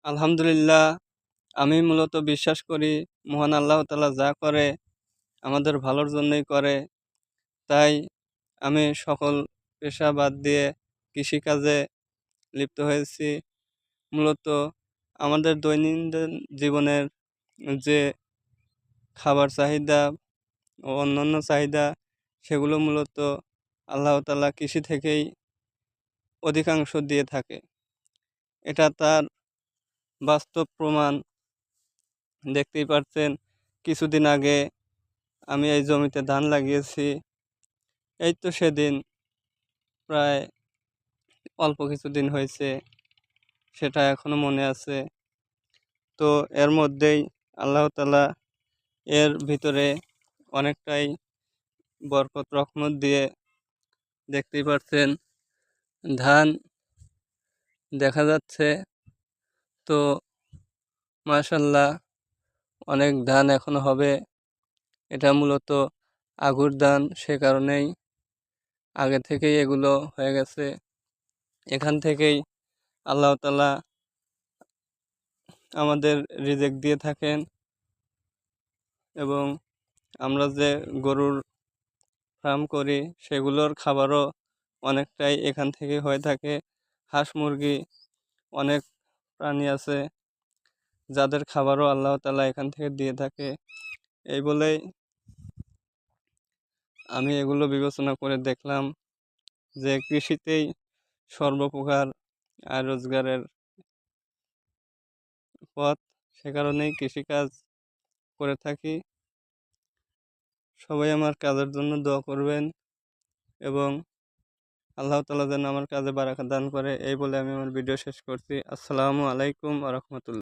আলহামদুলিল্লাহ। আমি মূলত বিশ্বাস করি মহান আল্লাহ তাআলা যা করে আমাদের ভালোর জন্যই করে। তাই আমি সকল পেশা বাদ দিয়ে কৃষিকাজে লিপ্ত হয়েছি। মূলত আমাদের দৈনন্দিন জীবনের যে খাবার চাহিদা ও অন্যান্য চাহিদা সেগুলো মূলত আল্লাহ তাআলা কৃষি থেকেই অধিকাংশ দিয়ে থাকে। এটা তার বাস্তব প্রমাণ। দেখতেই পাচ্ছেন, কিছুদিন আগে আমি এই জমিতে ধান লাগিয়েছি। এই তো সেদিন প্রায় অল্প কিছুদিন হয়েছে, সেটা এখনো মনে আছে। তো এর মধ্যেই আল্লাহ তাআলা এর ভিতরে অনেকটাই বরকত রহমত দিয়ে দেখতেই পাচ্ছেন ধান দেখা যাচ্ছে। তো মাশাআল্লাহ, অনেক ধান এখনো হবে। এটা মূলত আগুর ধান, সে কারণেই আগে থেকেই এগুলো হয়ে গেছে। এখান থেকেই আল্লাহ তাআলা আমাদের রিজিক দিয়ে থাকেন এবং আমরা যে গরুর ফার্ম করি সেগুলোর খাবারও অনেকটাই এখান থেকে হয়ে থাকে। হাঁস মুরগি অনেক প্রাণী আছে যাদের খাবারও আল্লাহ তাআলা এখান থেকে দিয়ে থাকে। এই বলেই আমি এগুলো বিবেচনা করে দেখলাম যে কৃষিতেই সর্বপ্রকার আয় রোজগারের পথ। সে কারণেই কৃষিকাজ করে থাকি। সবাই আমার কাজের জন্য দোয়া করবেন এবং আল্লাহ তাআলা যেন আমার কাজে বারাকা দান করে। এই বলে আমি আমার ভিডিও শেষ করছি। আসসালামু আলাইকুম ওয়া রাহমাতুল্লাহ।